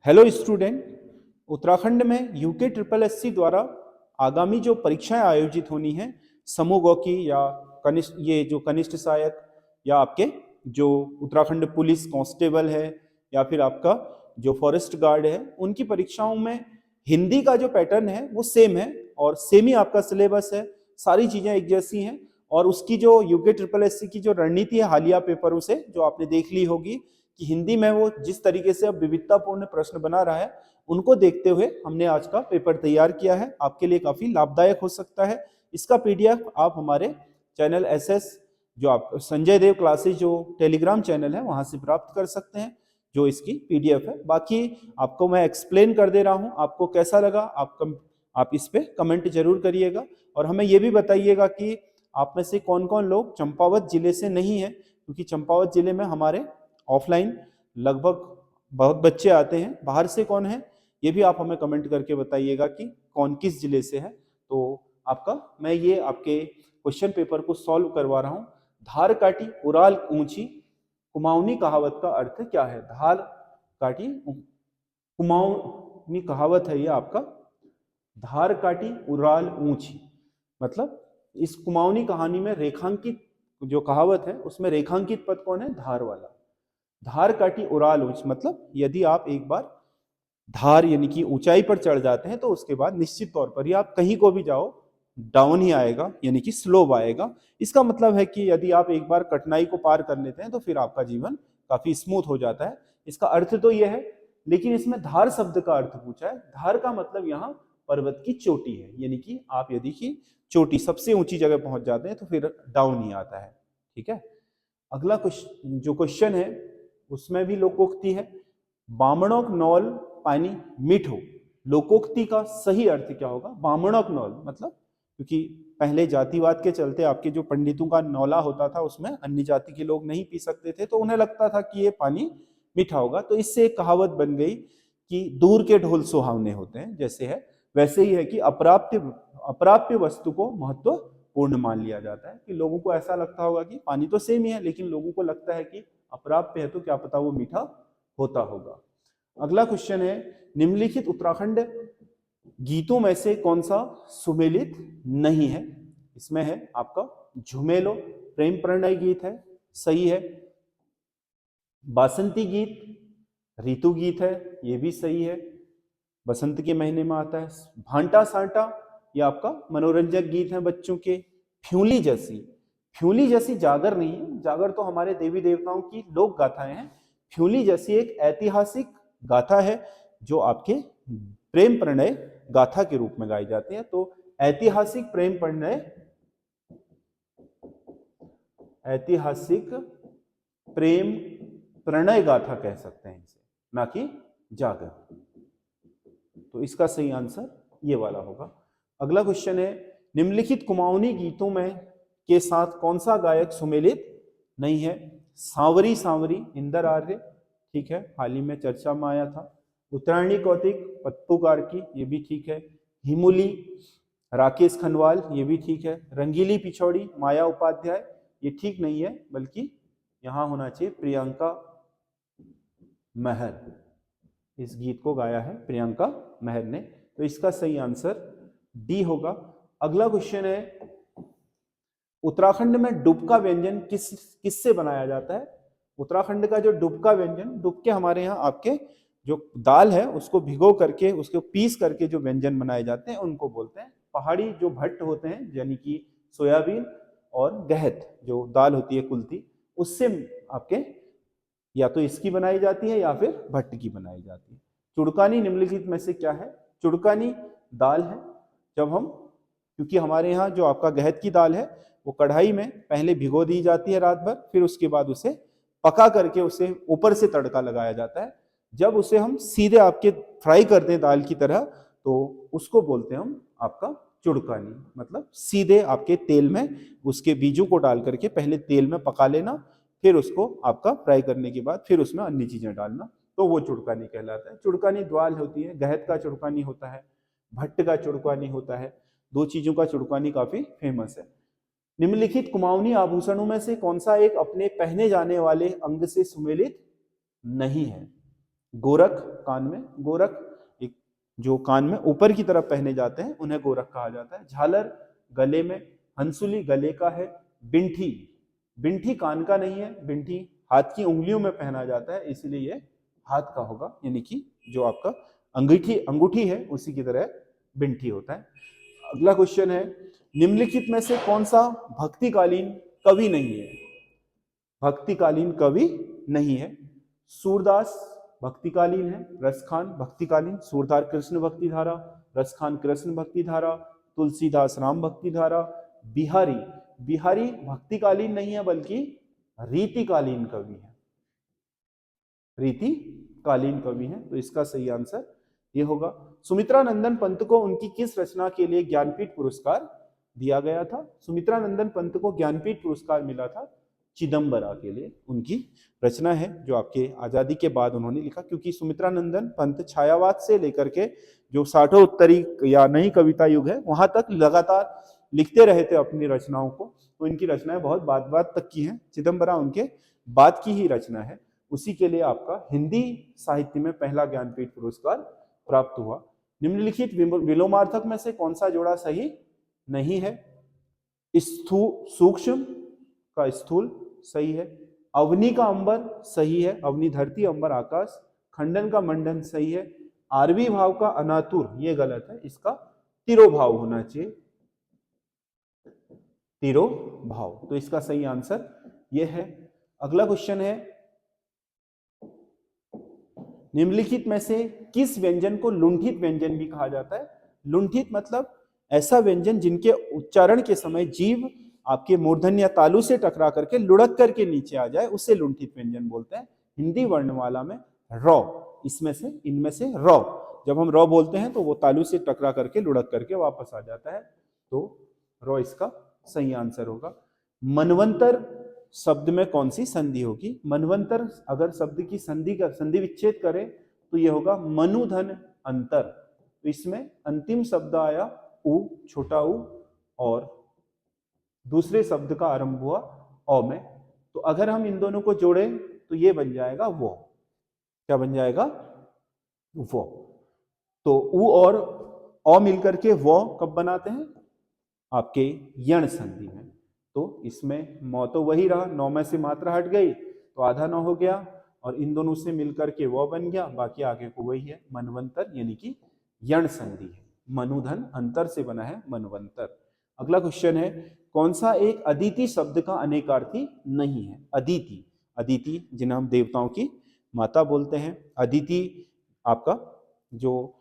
Hello student. Uttarakhand में UK triple SC द्वारा आगामी जो परीक्षाएं आयोजित होनी हैं समूह गौ की या कनिष्ठ, ये जो कनिष्ठ सहायक या आपके जो उत्तराखंड पुलिस कांस्टेबल है या फिर आपका जो फॉरेस्ट गार्ड है, उनकी परीक्षाओं में हिंदी का जो पैटर्न है वो सेम है और सेम ही आपका सिलेबस है। सारी चीजें एक जैसी हैं और उसकी जो यूके ट्रिपल एससी की जो रणनीति है हालिया पेपरों से जो आपने देख ली होगी कि हिंदी में वो जिस तरीके से अब विविधतापूर्ण प्रश्न बना रहा है, उनको देखते हुए हमने आज का पेपर तैयार किया है। आपके लिए काफी लाभदायक हो सकता है। इसका पीडीएफ आप हमारे चैनल एसएस जो आप संजय देव क्लासेस जो टेलीग्राम चैनल है वहां से प्राप्त कर सकते हैं, जो इसकी पीडीएफ है। बाकी आपको मैं एक्सप्लेन कर दे रहा हूं, आपको कैसा लगा आप इस पे कमेंट जरूर करिएगा और हमें ये भी बताइएगा कि आप में से कौन कौन लोग चंपावत जिले से नहीं है, क्योंकि चंपावत जिले में हमारे ऑफलाइन लगभग बहुत बच्चे आते हैं। बाहर से कौन है ये भी आप हमें कमेंट करके बताइएगा कि कौन किस जिले से है। तो आपका मैं ये आपके क्वेश्चन पेपर को सॉल्व करवा रहा हूं। धार काटी उड़ाल ऊंची कुमाऊनी कहावत का अर्थ क्या है? धार काटी कुमाऊनी कहावत है ये आपका, धार काटी उड़ाल ऊंची। मतलब इस कुमाऊनी कहानी में रेखांकित जो कहावत है उसमें रेखांकित पद कौन है? धार वाला। धार काटी उड़ाल ऊंच मतलब यदि आप एक बार धार यानी कि ऊंचाई पर चढ़ जाते हैं तो उसके बाद निश्चित तौर पर ही आप कहीं को भी जाओ डाउन ही आएगा, यानी कि स्लोप आएगा। इसका मतलब है कि यदि आप एक बार कठिनाई को पार कर लेते हैं तो फिर आपका जीवन काफी स्मूथ हो जाता है। इसका अर्थ तो यह है, लेकिन इसमें धार शब्द का अर्थ पूछा है। धार का मतलब यहाँ पर्वत की चोटी है, यानी कि आप यदि की चोटी सबसे ऊंची जगह पहुंच जाते हैं तो फिर डाउन ही आता है। ठीक है, अगला जो क्वेश्चन है उसमें भी लोकोक्ति है। बामणोक नौल पानी मीठो। लोकोक्ति का सही अर्थ क्या होगा? बामणोक नौल मतलब, क्योंकि पहले जातिवाद के चलते आपके जो पंडितों का नौला होता था उसमें अन्य जाति के लोग नहीं पी सकते थे, तो उन्हें लगता था कि ये पानी मीठा होगा, तो इससे एक कहावत बन गई कि दूर के ढोल सुहावने होते हैं। जैसे है वैसे ही है कि अप्राप्य वस्तु को महत्वपूर्ण मान लिया जाता है, कि लोगों को ऐसा लगता होगा कि पानी तो सेम ही है, लेकिन लोगों को लगता है कि अप्राप्य है तो क्या पता वो मीठा होता होगा। अगला क्वेश्चन है, निम्नलिखित उत्तराखंड गीतों में से कौन सा सुमेलित नहीं है? इसमें है आपका झुमेलो, प्रेम प्रणय गीत है, सही है। बासंती गीत ऋतु गीत है, ये भी सही है, बसंत के महीने में आता है। भांटा सांटा ये आपका मनोरंजक गीत है बच्चों के। फ्यूली जैसी, फ्यूली जैसी जागर नहीं है, जागर तो हमारे देवी देवताओं की लोक गाथाएं हैं। फ्यूली जैसी एक ऐतिहासिक गाथा है जो आपके प्रेम प्रणय गाथा के रूप में गाई जाती है। तो ऐतिहासिक प्रेम प्रणय, ऐतिहासिक प्रेम प्रणय गाथा कह सकते हैं इसे, ना कि जागर। तो इसका सही आंसर ये वाला होगा। अगला क्वेश्चन है, निम्नलिखित कुमाऊनी गीतों में के साथ कौन सा गायक सुमेलित नहीं है? सांवरी सांवरी इंदर आर्य, ठीक है, हाल ही में चर्चा में आया था। उत्तरायणी कौतिक पत्तू कार्की, ये भी ठीक है। हिमुली राकेश खनवाल, ये भी ठीक है। रंगीली पिछौड़ी माया उपाध्याय, ये ठीक नहीं है, बल्कि यहां होना चाहिए प्रियंका महर। इस गीत को गाया है प्रियंका महर ने, तो इसका सही आंसर डी होगा। अगला क्वेश्चन है, उत्तराखंड में डुबका व्यंजन किससे बनाया जाता है? उत्तराखंड का जो डुबका व्यंजन, डुबके हमारे यहाँ आपके जो दाल है उसको भिगो करके उसको पीस करके जो व्यंजन बनाए जाते हैं उनको बोलते हैं। पहाड़ी जो भट्ट होते हैं यानी कि सोयाबीन और गहत जो दाल होती है कुल्थी, उससे आपके या तो इसकी बनाई जाती है या फिर भट्ट की बनाई जाती है। चुड़कानी निम्नलिखित में से क्या है? चुड़कानी दाल है। जब हम, क्योंकि हमारे यहाँ जो आपका गहत की दाल है वो कढ़ाई में पहले भिगो दी जाती है रात भर, फिर उसके बाद उसे पका करके उसे ऊपर से तड़का लगाया जाता है। जब उसे हम सीधे आपके फ्राई करते हैं दाल की तरह, तो उसको बोलते हैं हम आपका चुड़कानी। मतलब सीधे आपके तेल में उसके बीजों को डाल करके पहले तेल में पका लेना, फिर उसको आपका फ्राई करने के बाद फिर उसमें अन्य चीजें डालना, तो वो चुड़कानी कहलाता है। चुड़कानी दाल होती है, गहत का चुड़कानी होता है, भट्ट का चुड़कानी होता है। दो चीजों का चुड़कानी काफी फेमस है। निम्नलिखित कुमाऊनी आभूषणों में से कौन सा एक अपने पहने जाने वाले अंग से सुमेलित नहीं है? गोरख, कान में गोरख, एक जो कान में ऊपर की तरफ पहने जाते हैं उन्हें गोरख कहा जाता है। झालर गले में, हंसुली गले का है। बिंठी, बिंठी कान का नहीं है, बिंठी हाथ की उंगलियों में पहना जाता है, इसलिए ये हाथ का होगा, यानी कि जो आपका अंगूठी अंगूठी है उसी की तरह बिंठी होता है। अगला क्वेश्चन है, निम्नलिखित में से कौन सा भक्तिकालीन कवि नहीं है? भक्तिकालीन कवि नहीं है। सूरदास भक्तिकालीन है, रसखान भक्तिकालीन, सूरदास कृष्ण भक्ति धारा, रसखान कृष्ण भक्ति धारा, तुलसीदास राम भक्ति धारा। बिहारी, बिहारी भक्तिकालीन नहीं है बल्कि रीतिकालीन कवि है, रीतिकालीन कवि है, तो इसका सही आंसर ये होगा। सुमित्रा नंदन पंत को उनकी किस रचना के लिए ज्ञानपीठ पुरस्कार दिया गया था? सुमित्रा नंदन पंत को ज्ञानपीठ पुरस्कार मिला था चिदंबरा के लिए, उनकी रचना है जो आपके आजादी के बाद उन्होंने लिखा, क्योंकि सुमित्रा नंदन पंत छायावाद से लेकर के जो साठों उत्तरी या नई कविता युग है वहां तक लगातार लिखते रहे थे अपनी रचनाओं को, तो इनकी रचनाएं बहुत बाद तक की हैं। चिदंबरा उनके बाद की ही रचना है, उसी के लिए आपका हिंदी साहित्य में पहला ज्ञानपीठ पुरस्कार प्राप्त हुआ। निम्नलिखित विलोमार्थक में से कौन सा जोड़ा सही नहीं है? सूक्ष्म का स्थूल सही है, अवनी का अंबर सही है, अवनी धरती अंबर आकाश, खंडन का मंडन सही है, आरवी भाव का अनातुर ये गलत है, इसका तिरोभाव होना चाहिए, तिरोभाव, तो इसका सही आंसर ये है। अगला क्वेश्चन है, निम्नलिखित में से किस व्यंजन को लुंठित व्यंजन भी कहा जाता है? लुंठित मतलब ऐसा व्यंजन जिनके उच्चारण के समय जीभ आपके मूर्धन्य या तालु से टकरा करके लुढ़क करके नीचे आ जाए, उसे लुंठित व्यंजन बोलते हैं। हिंदी वर्णमाला में रॉ, इसमें से इनमें से रॉ, जब हम रॉ बोलते हैं तो वो तालु से टकरा करके लुढ़क करके वापस आ जाता है, तो रॉ इसका सही आंसर होगा। मनवंतर शब्द में कौन सी संधि होगी? मनवंतर अगर शब्द की संधि विच्छेद करें तो ये होगा मनुधन अंतर, तो इसमें अंतिम शब्द आया उ, छोटा उ, और दूसरे शब्द का आरंभ हुआ औ में, तो अगर हम इन दोनों को जोड़ें तो ये बन जाएगा वो, क्या बन जाएगा? वो। तो उ और औ मिलकर के वो कब बनाते हैं? आपके यण संधि में, तो इसमें मौ तो वही रहा, 9 में से मात्रा हट गई तो आधा 9 हो गया, और इन दोनों से मिलकर के वो बन गया, बाकी आगे को वही है मनवंतर, यानी कि यण संधि है, मनुधन अंतर से बना है मनवंतर। अगला क्वेश्चन है, कौन सा एक अदिति शब्द का अनेकार्थी नहीं है? अदिति, अदिति जिन्हें हम देवताओं की माता बोलते हैं, अदिति आपका जो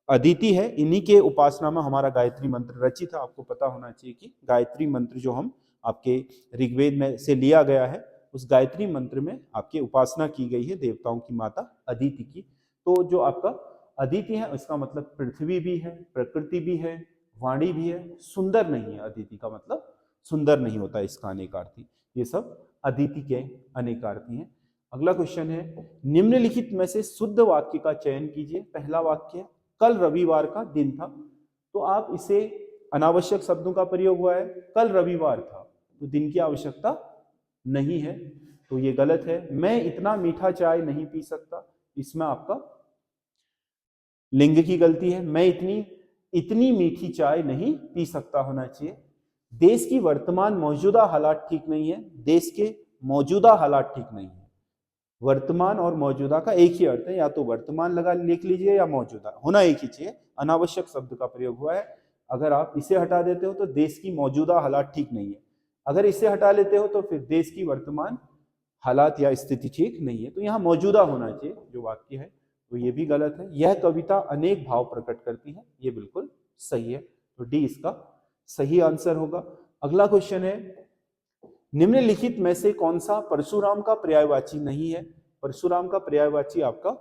अदिति है, इन्हीं के उपासना में हमारा गायत्री मंत्र रचित है। आपको पता होना चाहिए कि गायत्री मंत्र जो हम आपके ऋग्वेद में से लिया गया है, उस गायत्री मंत्र में आपकी उपासना की गई है देवताओं की माता अदिति की। तो जो आपका अदिति है इसका मतलब पृथ्वी भी है, प्रकृति भी है, वाणी भी है, सुंदर नहीं है। अदिति का मतलब सुंदर नहीं होता, इसका अनेकार्थी, ये सब अदिति के अनेकार्थी हैं। अगला क्वेश्चन है, निम्नलिखित में से शुद्ध वाक्य का चयन कीजिए। पहला वाक्य है, कल रविवार का दिन था, तो आप इसे अनावश्यक शब्दों का प्रयोग हुआ है, कल रविवार था तो दिन की आवश्यकता नहीं है, तो ये गलत है। मैं इतना मीठा चाय नहीं पी सकता, इसमें आपका लिंग की गलती है, मैं इतनी मीठी चाय नहीं पी सकता होना चाहिए। देश की वर्तमान मौजूदा हालात ठीक नहीं है, देश के मौजूदा हालात ठीक नहीं है। वर्तमान और मौजूदा का एक ही अर्थ है, या तो वर्तमान लगा लिख लीजिए या मौजूदा, होना एक ही चाहिए। अनावश्यक शब्द का प्रयोग हुआ है, अगर आप इसे हटा देते हो तो देश की मौजूदा हालात ठीक नहीं है, अगर इसे हटा लेते हो तो फिर देश की वर्तमान हालात या स्थिति ठीक नहीं है, तो यहाँ मौजूदा होना चाहिए जो वाक्य है, तो ये भी गलत है। यह कविता अनेक भाव प्रकट करती है, ये बिल्कुल सही है, तो डी इसका सही आंसर होगा। अगला क्वेश्चन है, निम्नलिखित में से कौन सा परशुराम का पर्यायवाची नहीं है? परशुराम का पर्यायवाची आपका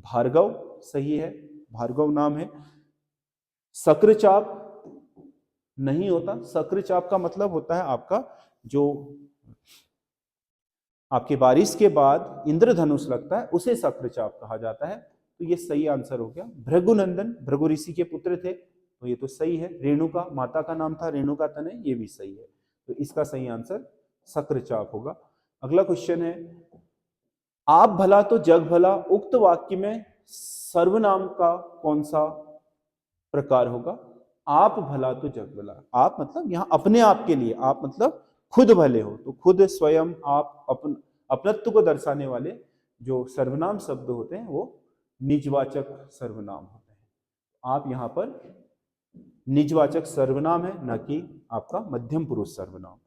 भार्गव सही है, भार्गव नाम है। शक्रचाप नहीं होता, शक्रचाप का मतलब होता है आपका जो आपके बारिश के बाद इंद्रधनुष लगता है उसे शक्रचाप कहा जाता है, तो ये सही आंसर हो गया। भृगुनंदन भृगु ऋषि के पुत्र थे, तो ये तो सही है। रेणुका माता का नाम था, रेणुका तनय, ये भी सही है, तो इसका सही आंसर शक्रचाप होगा। अगला क्वेश्चन है, आप भला तो जग भला उक्त वाक्य में सर्वनाम का कौन सा प्रकार होगा? आप भला तो जग भला। आप मतलब यहां अपने आप के लिए, आप मतलब खुद भले हो, तो खुद, स्वयं, आप, अपनत्व को दर्शाने वाले जो सर्वनाम शब्द होते हैं वो निजवाचक सर्वनाम होते हैं। आप यहां पर निजवाचक सर्वनाम है, न कि आपका मध्यम पुरुष सर्वनाम।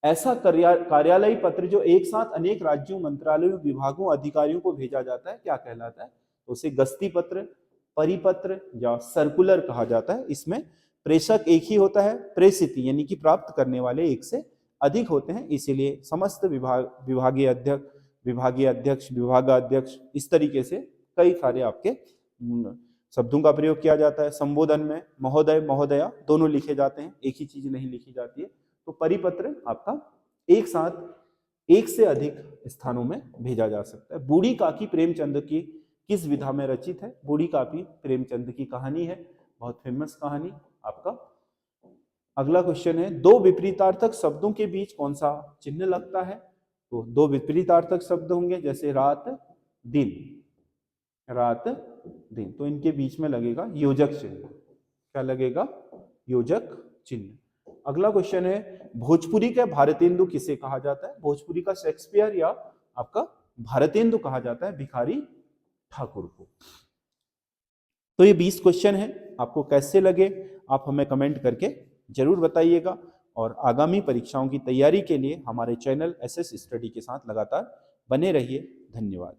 ऐसा कार्यालयी पत्र जो एक साथ अनेक राज्यों, मंत्रालयों, विभागों, अधिकारियों को भेजा जाता है क्या कहलाता है? तो उसे गस्ती पत्र, परिपत्र या सर्कुलर कहा जाता है। इसमें प्रेषक एक ही होता है, प्रेषित यानी कि प्राप्त करने वाले एक से अधिक होते हैं, इसीलिए समस्त विभागीय अध्यक्ष, विभागाध्यक्ष, इस तरीके से कई सारे आपके शब्दों का प्रयोग किया जाता है। संबोधन में महोदय, महोदया दोनों लिखे जाते हैं, एक ही चीज नहीं लिखी जाती है। तो परिपत्र आपका एक साथ एक से अधिक स्थानों में भेजा जा सकता है। बूढ़ी काकी प्रेमचंद की किस विधा में रचित है? बूढ़ी काकी प्रेमचंद की कहानी है, बहुत फेमस कहानी आपका। अगला क्वेश्चन है, दो विपरीतार्थक शब्दों के बीच कौन सा चिन्ह लगता है? तो दो विपरीतार्थक शब्द होंगे, जैसे रात दिन, रात दिन, तो इनके बीच में लगेगा योजक चिन्ह। क्या लगेगा? योजक चिन्ह। अगला क्वेश्चन है, भोजपुरी का भारतेंदु किसे कहा जाता है? भोजपुरी का शेक्सपियर या आपका भारतेंदु कहा जाता है भिखारी ठाकुर को। तो ये 20 क्वेश्चन है, आपको कैसे लगे आप हमें कमेंट करके जरूर बताइएगा। और आगामी परीक्षाओं की तैयारी के लिए हमारे चैनल एसएस स्टडी के साथ लगातार बने रहिए। धन्यवाद।